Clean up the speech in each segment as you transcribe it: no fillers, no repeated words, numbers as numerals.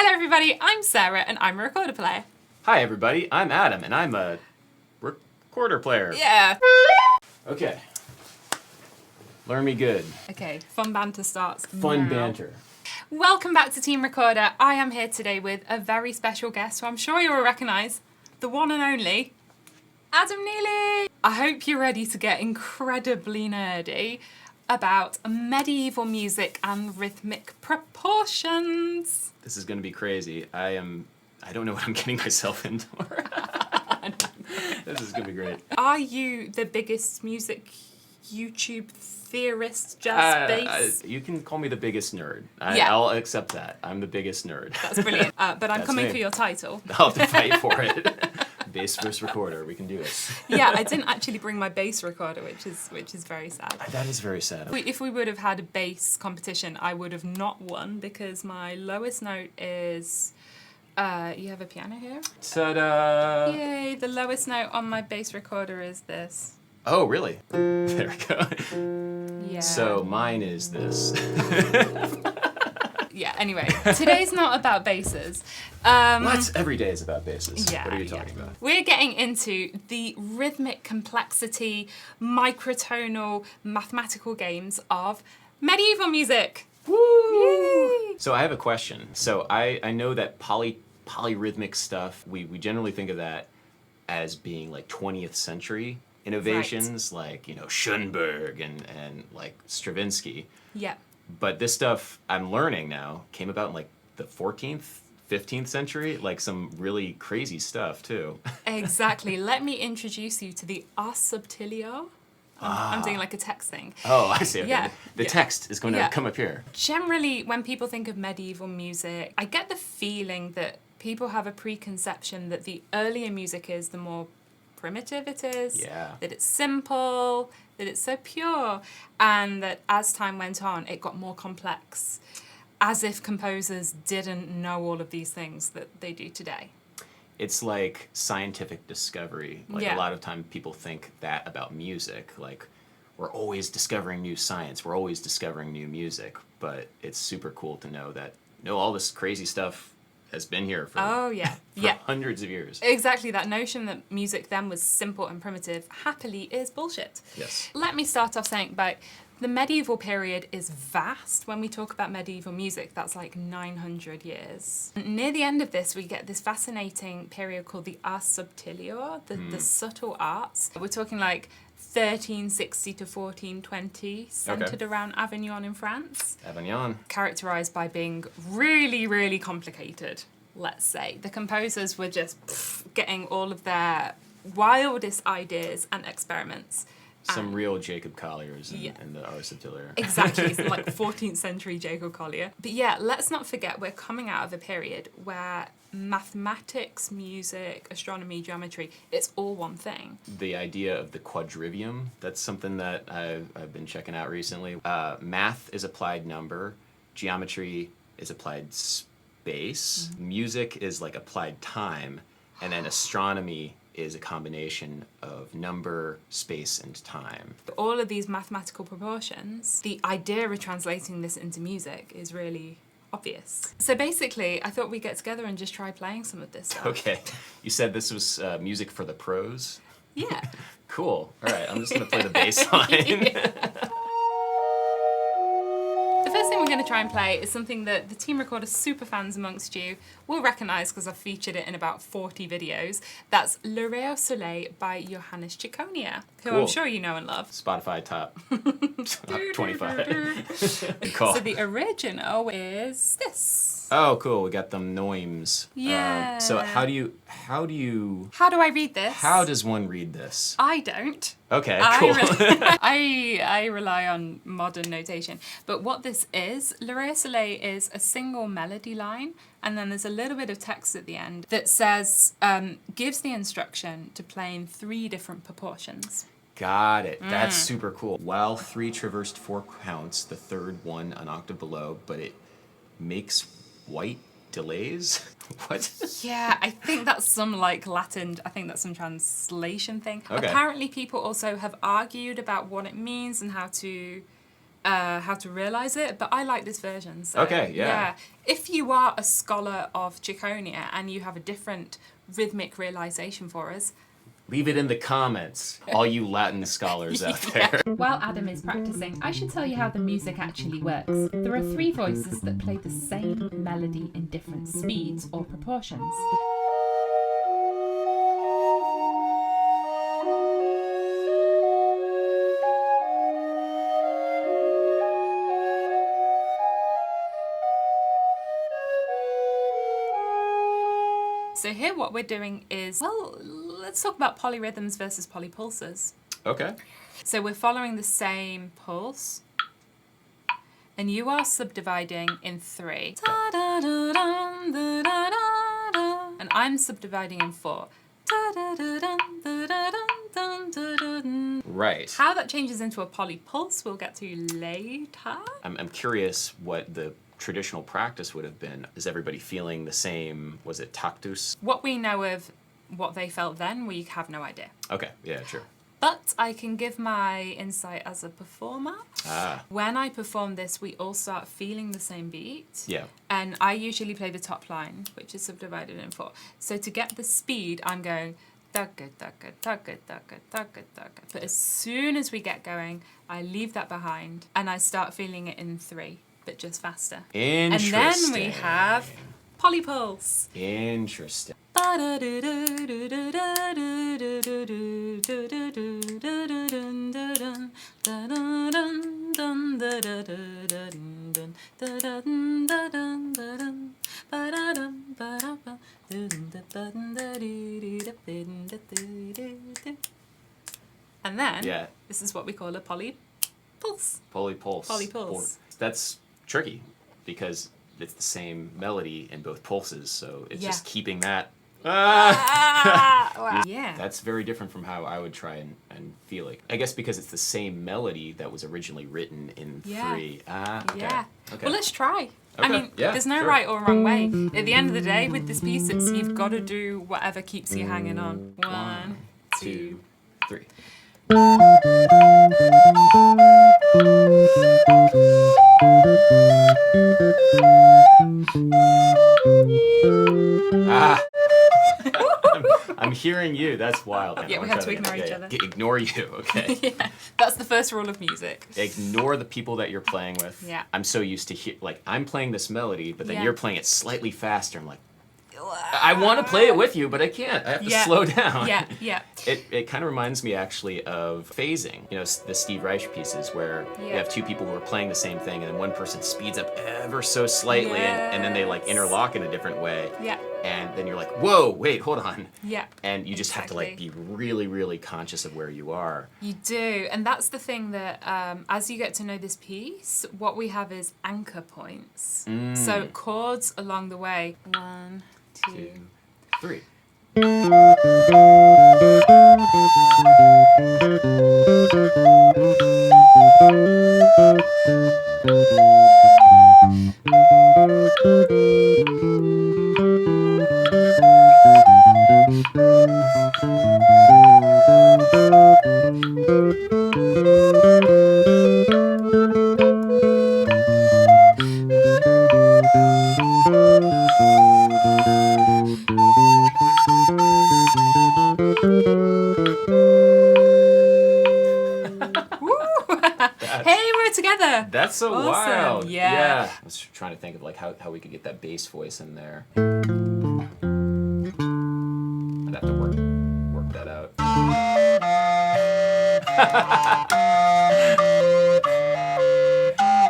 Hello everybody, I'm Sarah and I'm a recorder player. Hi everybody, I'm Adam and I'm a recorder player. Yeah. Okay. Learn me good. Okay, fun banter starts Fun now. banter. Welcome back to Team Recorder. I am here today with a very special guest who I'm sure you'll recognise, the one and only Adam Neely. I hope you're ready to get incredibly nerdy about medieval music and rhythmic proportions. This is going to be crazy. I don't know what I'm getting myself in for. This is going to be great. Are you the biggest music YouTube theorist, just bass? You can call me the biggest nerd. Yeah. I'll accept that. I'm the biggest nerd. That's brilliant. But I'm That's coming me. for your title. I'll have to fight for it. Bass versus recorder. We can do it. Yeah, I didn't actually bring my bass recorder, which is very sad. That is very sad. If we would have had a bass competition, I would have not won because my lowest note is. You have a piano here? Ta-da! Yay! The lowest note on my bass recorder is this. Oh, really? There we go. Yeah. So mine is this. Yeah, anyway, today's not about basses. What? Every day is about basses. Yeah, What are you talking about? We're getting into the rhythmic complexity, microtonal, mathematical games of medieval music. Woo! Yay! So I have a question. So I know that polyrhythmic stuff, we generally think of that as being like 20th century innovations, like, Schoenberg and like Stravinsky. Yeah. But this stuff I'm learning now came about in like the 14th, 15th century, like some really crazy stuff too. Exactly. Let me introduce you to the ars subtilio. I'm doing like a text thing. Oh, I see. Okay. Yeah. The text is going to Yeah. come up here. Generally, when people think of medieval music, I get the feeling that people have a preconception that the earlier music is, the more primitive it is. Yeah. That it's simple, that it's so pure, and that as time went on, it got more complex, as if composers didn't know all of these things that they do today. It's like scientific discovery. Like Yeah. a lot of time people think that about music. Like we're always discovering new science. We're always discovering new music. But it's super cool to know that all this crazy stuff has been here for, Oh, yeah. for Yeah. hundreds of years. Exactly, that notion that music then was simple and primitive happily is bullshit. Yes. Let me start off saying about the medieval period is vast. When we talk about medieval music, that's like 900 years. Near the end of this, we get this fascinating period called the ars subtilio, the subtle arts. We're talking like 1360 to 1420, centered around Avignon in France. Avignon. Characterized by being really, really complicated, let's say. The composers were just getting all of their wildest ideas and experiments. Some real Jacob Colliers Yeah. and the ars subtilio. Exactly, so like 14th century Jacob Collier. But yeah, let's not forget we're coming out of a period where mathematics, music, astronomy, geometry, it's all one thing. The idea of the quadrivium, that's something that I've been checking out recently. Math is applied number, geometry is applied space, music is like applied time, and then astronomy is a combination of number, space, and time. All of these mathematical proportions, the idea of translating this into music is really obvious. So basically, I thought we'd get together and just try playing some of this stuff. Okay, you said this was music for the pros? Yeah. Cool. All right, I'm just going to play the bass line. The first thing we're going to try and play is something that the Team Recorder super fans amongst you will recognise because I've featured it in about 40 videos. That's Soleyl by Johannes Ciconia, who I'm Cool. sure you know and love. Spotify top 25. Good call. So the original is this. Oh, cool. We got them noims. Yeah. So how do How do I read this? how does one read this? I don't. Okay, cool. I rely on modern notation. But what this is, Soleyl is a single melody line, and then there's a little bit of text at the end that says, gives the instruction to play in 3 different proportions. Got it. That's super cool. While 3 traversed 4 counts, the third one an octave below, but it makes white delays? What? Yeah, I think that's some like Latin, I think that's some translation thing. Okay. Apparently people also have argued about what it means and how to how to realize it, but I like this version. So, Okay, yeah. If you are a scholar of Ciconia and you have a different rhythmic realization for us, Leave it in the comments, all you Latin scholars out there. While Adam is practicing, I should tell you how the music actually works. There are 3 voices that play the same melody in different speeds or proportions. So here what we're doing is, well, let's talk about polyrhythms versus polypulses. Okay. So we're following the same pulse, and you are subdividing in 3. And I'm subdividing in 4. Right. How that changes into a polypulse we'll get to later. I'm curious what the traditional practice would have been. Is everybody feeling the same, was it tactus? What we know of what they felt then, we have no idea. Okay, yeah, sure. But I can give my insight as a performer. When I perform this, we all start feeling the same beat. Yeah. And I usually play the top line, which is subdivided in 4. So to get the speed, I'm going thugga, thugga, thugga, thugga, thugga, thugga. But as soon as we get going, I leave that behind and I start feeling it in 3, but just faster. Interesting. And then we have polypulse. Interesting. And then this is what we call a polypulse. Polypulse. Polypulse. That's tricky because it's the same melody in both pulses, so it's just keeping that. Wow. Yeah. That's very different from how I would try and feel it. I guess because it's the same melody that was originally written in 3. Okay. Yeah. Okay. Well, let's try. I Okay. mean, Yeah, there's no sure. right or wrong way. At the end of the day, with this piece, it's you've got to do whatever keeps you hanging on. 1, 2, 3. I'm hearing you. That's wild. Yeah, we have to ignore each other. Ignore you, okay. Yeah, that's the first rule of music. Ignore the people that you're playing with. Yeah. I'm so used to like I'm playing this melody, but then you're playing it slightly faster. I'm like, I want to play it with you, but I can't. I have to slow down. Yeah, yeah. It kind of reminds me actually of phasing. You know, the Steve Reich pieces where you have 2 people who are playing the same thing, and then one person speeds up ever so slightly, and then they like interlock in a different way. Yeah. And then you're like, whoa, wait, hold on. Yeah. And you just have to like be really, really conscious of where you are. You do, and that's the thing that as you get to know this piece, what we have is anchor points. So chords along the way. 1, 2, 3. That's so awesome. wild. Yeah. I was trying to think of like how we could get that bass voice in there. I'd have to work that out.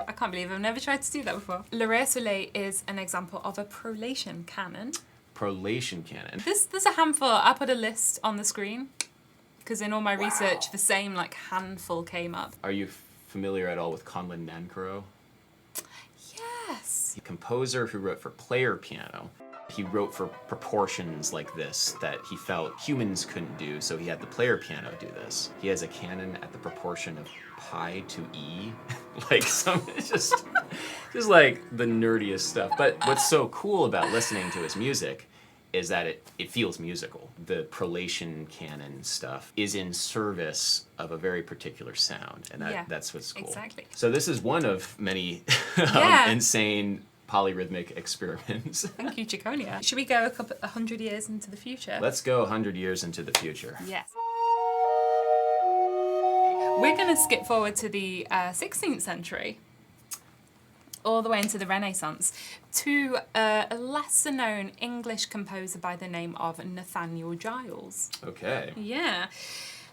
I can't believe I've never tried to do that before. Le Soleil is an example of a prolation canon. Prolation canon. There's a handful. I put a list on the screen because in all my research, the same like handful came up. Are you familiar at all with Conlon Nancarrow? Yes. A composer who wrote for player piano. He wrote for proportions like this that he felt humans couldn't do, so he had the player piano do this. He has a canon at the proportion of pi to e, like it's just like the nerdiest stuff. But what's so cool about listening to his music is that it feels musical. The prolation canon stuff is in service of a very particular sound, and that's what's cool. Exactly. So this is one of many insane polyrhythmic experiments. Thank you, Ciconia. Should we go 100 years into the future? Let's go 100 years into the future. Yes. We're going to skip forward to the 16th century, all the way into the Renaissance, to a lesser-known English composer by the name of Nathaniel Giles. Okay. Yeah.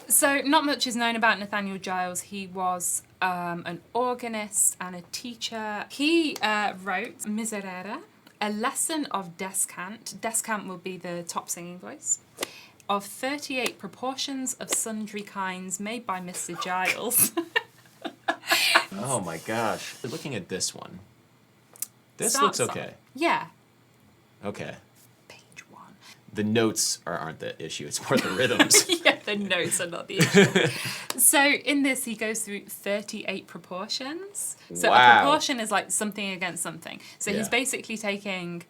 So not much is known about Nathaniel Giles. He was an organist and a teacher. He wrote Miserere, a lesson of descant. Descant will be the top singing voice. Of 38 proportions of sundry kinds made by Mr. Giles. Oh my gosh. Looking at this one. This Start looks song. okay. Yeah. Okay. Page 1. The notes aren't the issue, it's more the rhythms. Yeah, the notes are not the issue. So in this, he goes through 38 proportions. So Wow. a proportion is like something against something. So he's Yeah. basically taking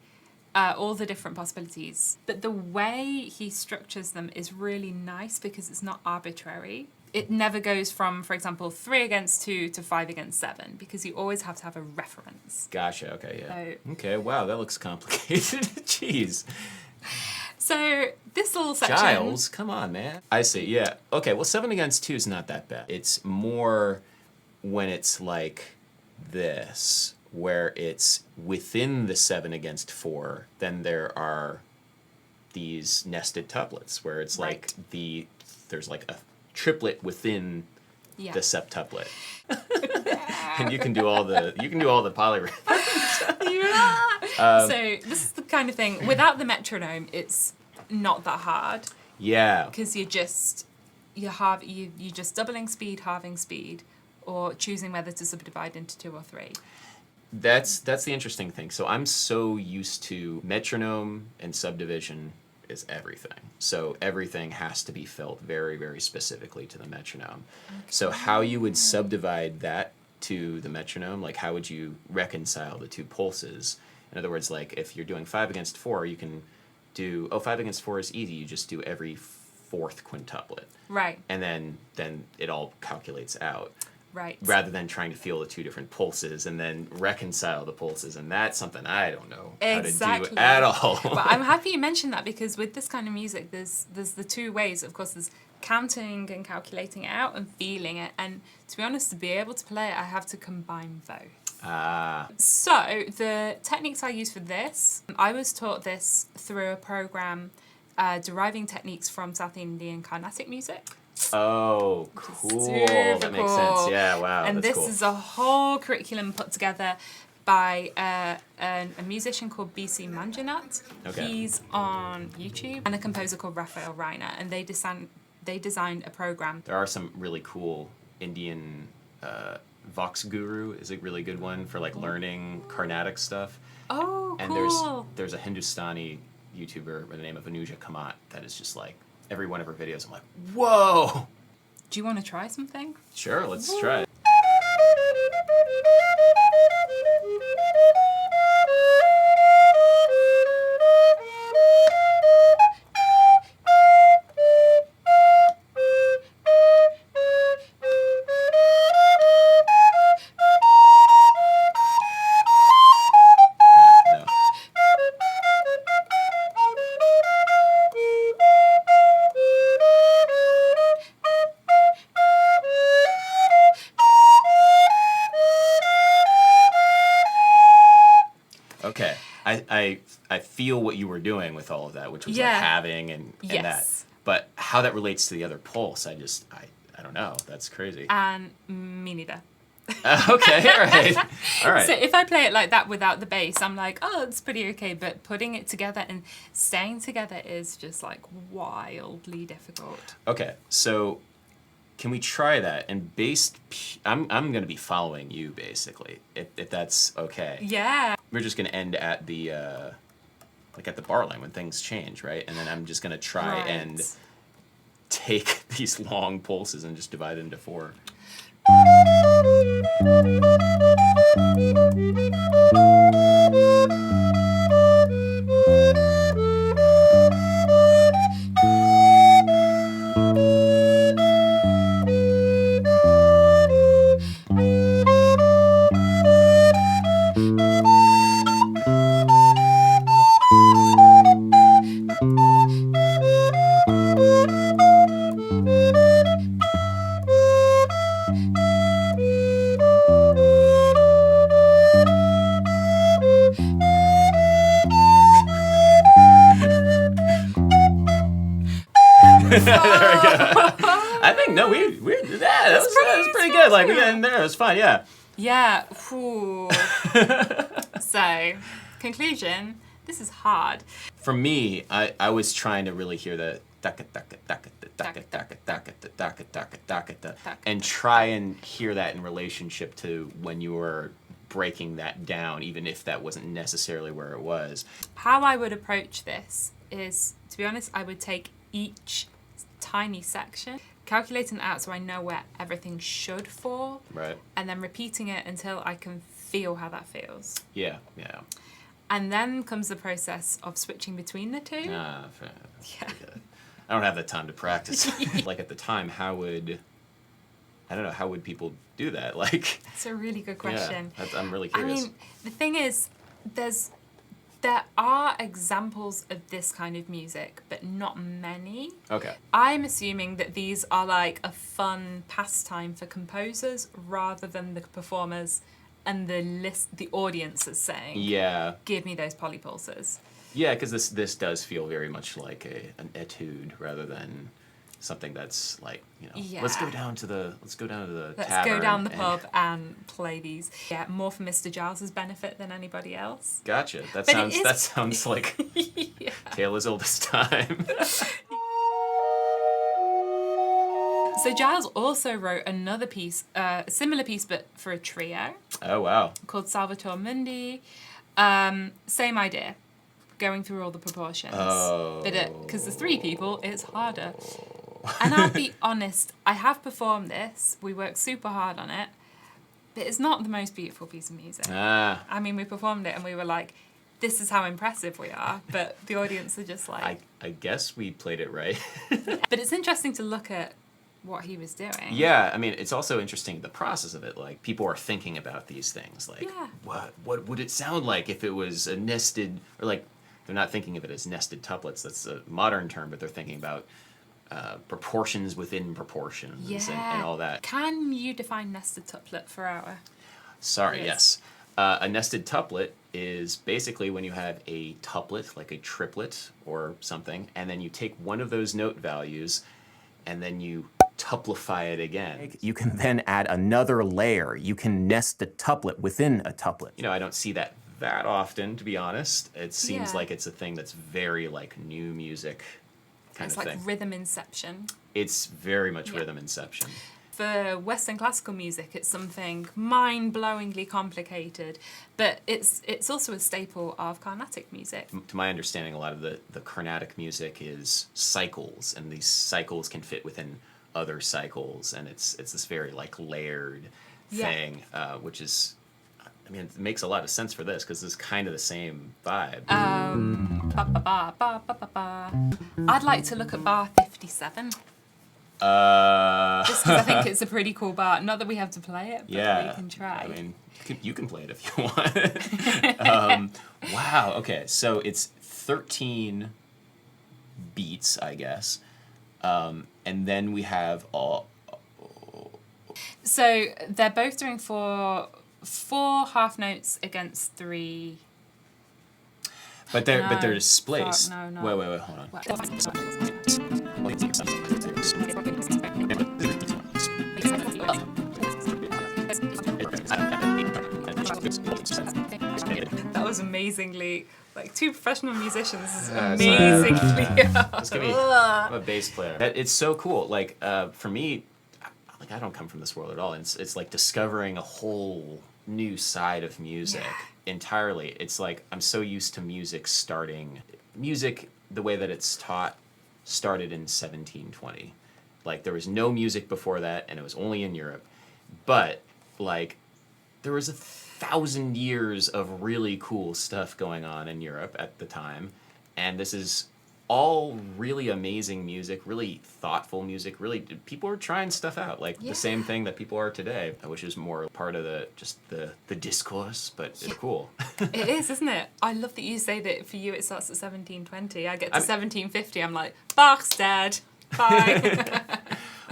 all the different possibilities. But the way he structures them is really nice because it's not arbitrary. It never goes from, for example, 3 against 2 to 5 against 7 because you always have to have a reference. Gotcha, okay, yeah. So- Okay, wow, that looks complicated. Jeez. So this little section... Giles, come on, man. I see, yeah. Okay, well, 7 against 2 is not that bad. It's more when it's like this, where it's within the 7 against 4, then there are these nested tuplets, where it's like there's like a triplet within the septuplet. And you can do all the polyrhythms. So this is the kind of thing, without the metronome, it's not that hard. Yeah. Because you're just doubling speed, halving speed, or choosing whether to subdivide into 2 or 3. That's the interesting thing. So I'm so used to metronome and subdivision is everything. So everything has to be felt very, very specifically to the metronome. Okay. So how you would subdivide that to the metronome, like how would you reconcile the 2 pulses? In other words, like if you're doing 5 against 4, you can do, 5 against 4 is easy. You just do every 4th quintuplet. Right. And then it all calculates out. Right. Rather than trying to feel the 2 different pulses and then reconcile the pulses. And that's something I don't know how to do at all. But I'm happy you mentioned that because with this kind of music, there's the 2 ways. Of course, there's counting and calculating it out and feeling it. And to be honest, to be able to play it, I have to combine both. Ah. So the techniques I use for this, I was taught this through a program deriving techniques from South Indian Carnatic music. Oh, cool. Super That makes cool. sense. Yeah, wow. And that's this cool. is a whole curriculum put together by a musician called B.C. Manjanath. Okay. He's on YouTube. And a composer called Raphael Reiner. And they designed a program. There are some really cool Indian... Vox Guru is a really good one for like learning Carnatic stuff. Oh, and cool. there's a Hindustani YouTuber by the name of Anuja Kamat that is just like, every one of her videos, I'm like, whoa! Do you want to try something? Sure, let's try it. Okay, I feel what you were doing with all of that, which was like halving and that. But how that relates to the other pulse, I don't know. That's crazy. And me neither. Okay, all right. All right. So if I play it like that without the bass, I'm like, oh, it's pretty okay. But putting it together and staying together is just like wildly difficult. Okay, so can we try that? And I'm going to be following you basically, if that's okay. Yeah. We're just going to end at the like at the bar line when things change, right? And then I'm just going to try and take these long pulses and just divide it into 4. I think no, we that was pretty good. Like we got in there, it was fun. Yeah. Yeah. Ooh. So, conclusion. This is hard. For me, I was trying to really hear the and try and hear that in relationship to when you were breaking that down, even if that wasn't necessarily where it was. How I would approach this is, to be honest, I would take each tiny section, calculating it out so I know where everything should fall, Right. and then repeating it until I can feel how that feels. Yeah. And then comes the process of switching between the two. Yeah. I don't have the time to practice. Like at the time, how would people do that? Like, That's a really good question. Yeah, I'm really I curious. mean, the thing is, there are examples of this kind of music, but not many. Okay. I'm assuming that these are like a fun pastime for composers rather than the performers and the audience is saying, Yeah. give me those polypulses. Yeah, because this does feel very much like an etude rather than something that's like, let's go down to the tavern. Let's go down the pub and play these. Yeah, more for Mr. Giles's benefit than anybody else. Gotcha. That But sounds like tale as old as time. So Giles also wrote another piece, a similar piece but for a trio, Oh wow. called Salvator Mundi. Same idea, going through all the proportions. Oh. But because there's 3 people, it's harder. And I'll be honest, I have performed this. We worked super hard on it, but it's not the most beautiful piece of music. Ah. I mean, we performed it and we were like, this is how impressive we are, but the audience are just like... I guess we played it right. But it's interesting to look at what he was doing. Yeah, I mean, it's also interesting the process of it. Like, people are thinking about these things. Like, what would it sound like if it was a nested, or like, they're not thinking of it as nested tuplets. That's a modern term, but they're thinking about proportions within proportions and all that. Can you define nested tuplet for our... Sorry, yes. A nested tuplet is basically when you have a tuplet, like a triplet or something, and then you take one of those note values and then you tuplify it again. You can then add another layer. You can nest a tuplet within a tuplet. I don't see that often, to be honest. It seems Yeah. like it's a thing that's very like new music kind It's of like thing. rhythm inception. It's very much Yeah. rhythm inception. For Western classical music, it's something mind-blowingly complicated, but it's also a staple of Carnatic music. To my understanding, a lot of the Carnatic music is cycles, and these cycles can fit within other cycles, and it's this very like layered thing, which is, I mean, it makes a lot of sense for this because it's kind of the same vibe. I'd like to look at bar 57. Just because I think it's a pretty cool bar. Not that we have to play it, but we can try. I mean, you can play it if you want. Wow. Okay. So it's 13 beats, I guess, and then we have all. So they're both doing four half notes against 3. But they're No, displaced. fuck, no. Wait. Hold on. That was amazingly, like 2 professional musicians, amazingly. Just give me. I'm a bass player. It's so cool. Like for me, like I don't come from this world at all. It's like discovering a whole new side of music entirely. It's like I'm so used to music the way that it's taught started in 1720. Like there was no music before that, and it was only in Europe. But like there was 1,000 years of really cool stuff going on in Europe at the time, and this is all really amazing music, really thoughtful music. Really, people are trying stuff out, like the same thing that people are today, which is more part of the discourse, but it's cool. It is, isn't it? I love that you say that for you it starts at 1720. I get to 1750, I'm like, Bach's dead. Bye.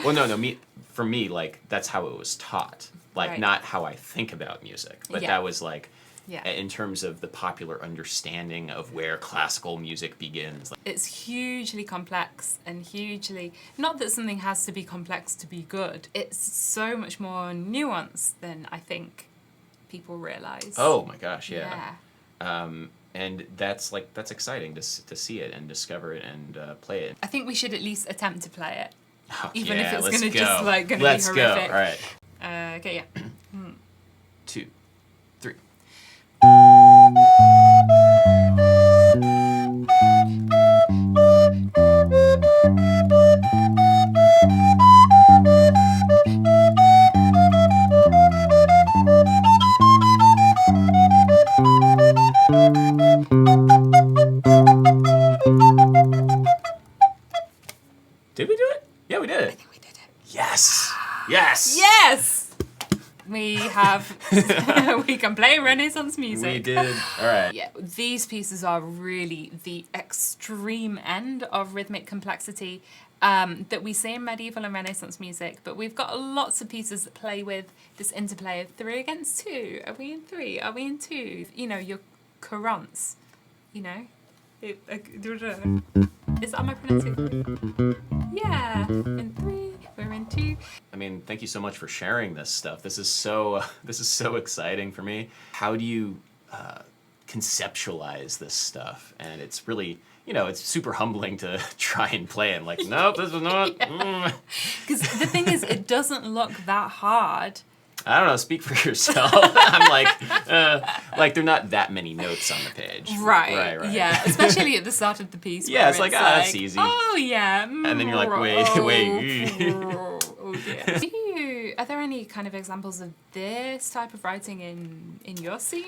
Well, no. For me, like that's how it was taught. Like Right. not how I think about music, but that was like Yeah. in terms of the popular understanding of where classical music begins. It's hugely complex and hugely, not that something has to be complex to be good, it's so much more nuanced than I think people realize. Oh my gosh, yeah. Yeah. And that's exciting to see it and discover it and play it. I think we should at least attempt to play it. Oh, Even yeah, if it's let's gonna go. just like gonna Let's be go. horrific. All right. Okay, yeah. 2, 3. Did we do it? Yeah, we did I it. think we did it. Yes. Yes. Yes! We have, we can play Renaissance music. We did. All right. Yeah, these pieces are really the extreme end of rhythmic complexity that we see in medieval and Renaissance music, but we've got lots of pieces that play with this interplay of 3 against 2. Are we in 3? Are we in 2? You know, your courants, you know? Is that my pronunciation? Yeah, in 3, we're in 2. I mean, thank you so much for sharing this stuff. This is so exciting for me. How do you conceptualize this stuff? And it's really, you know, it's super humbling to try and play it. Like, nope, this is not. Because the thing is, it doesn't look that hard. I don't know. Speak for yourself. I'm like there are not that many notes on the page. Right. Yeah, especially at the start of the piece. Yeah, where it's like, that's easy. Oh yeah. And then you're like, wait. Oh dear. Are there any kind of examples of this type of writing in your scene?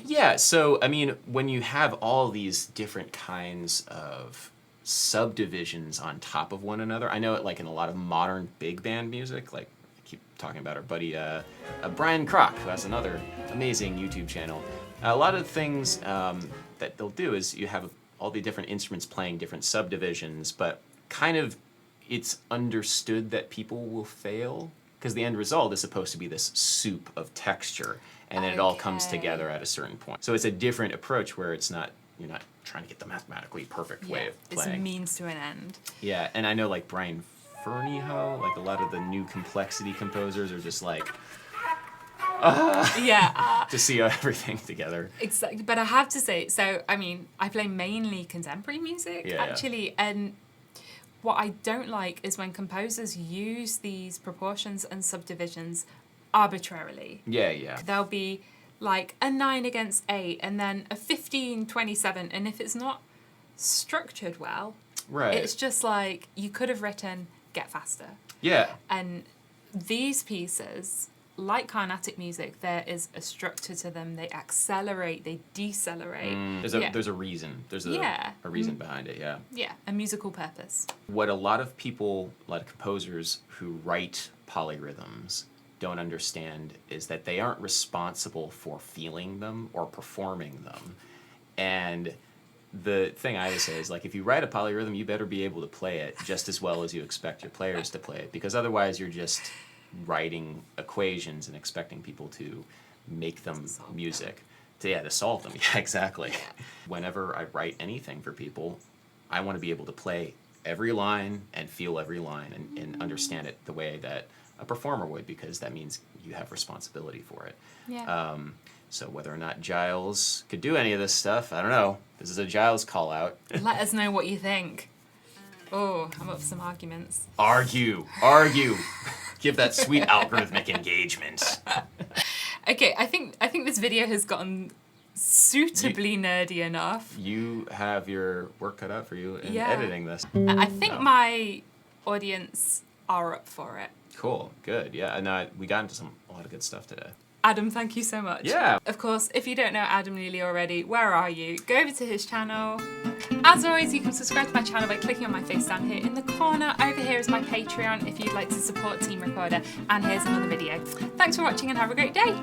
Yeah. So I mean, when you have all these different kinds of subdivisions on top of one another, I know it like in a lot of modern big band music, like. Keep talking about our buddy Brian Kroc, who has another amazing YouTube channel. A lot of things that they'll do is you have all the different instruments playing different subdivisions, but kind of it's understood that people will fail because the end result is supposed to be this soup of texture, and then it all comes together at a certain point. So it's a different approach where it's not, you're not trying to get the mathematically perfect way of playing. It's a means to an end. Yeah, and I know like Brian Fernieho, like a lot of the new complexity composers are just like, to see everything together. Exactly, but I have to say, so I mean, I play mainly contemporary music actually, and what I don't like is when composers use these proportions and subdivisions arbitrarily. Yeah. There'll be like a 9 against 8, and then a 15-27, and if it's not structured well, right, it's just like you could have written get faster. Yeah. And these pieces, like Carnatic music, there is a structure to them. They accelerate, they decelerate. There's a reason. There's a reason behind it, yeah. Yeah, a musical purpose. What a lot of composers who write polyrhythms don't understand is that they aren't responsible for feeling them or performing them. And the thing I would say is, like, if you write a polyrhythm, you better be able to play it just as well as you expect your players to play it, because otherwise you're just writing equations and expecting people to make them music. To solve them. Yeah, exactly. Yeah. Whenever I write anything for people, I want to be able to play every line and feel every line and understand it the way that a performer would, because that means you have responsibility for it. Yeah. So whether or not Giles could do any of this stuff, I don't know. This is a Giles call out. Let us know what you think. Oh, I'm up for some arguments. Argue. Give that sweet algorithmic engagement. Okay, I think this video has gotten suitably nerdy enough. You have your work cut out for you in editing this. I think my audience are up for it. Cool, good, yeah. And we got into a lot of good stuff today. Adam, thank you so much. Yeah. Of course, if you don't know Adam Neely already, where are you? Go over to his channel. As always, you can subscribe to my channel by clicking on my face down here in the corner. Over here is my Patreon if you'd like to support Team Recorder. And here's another video. Thanks for watching and have a great day.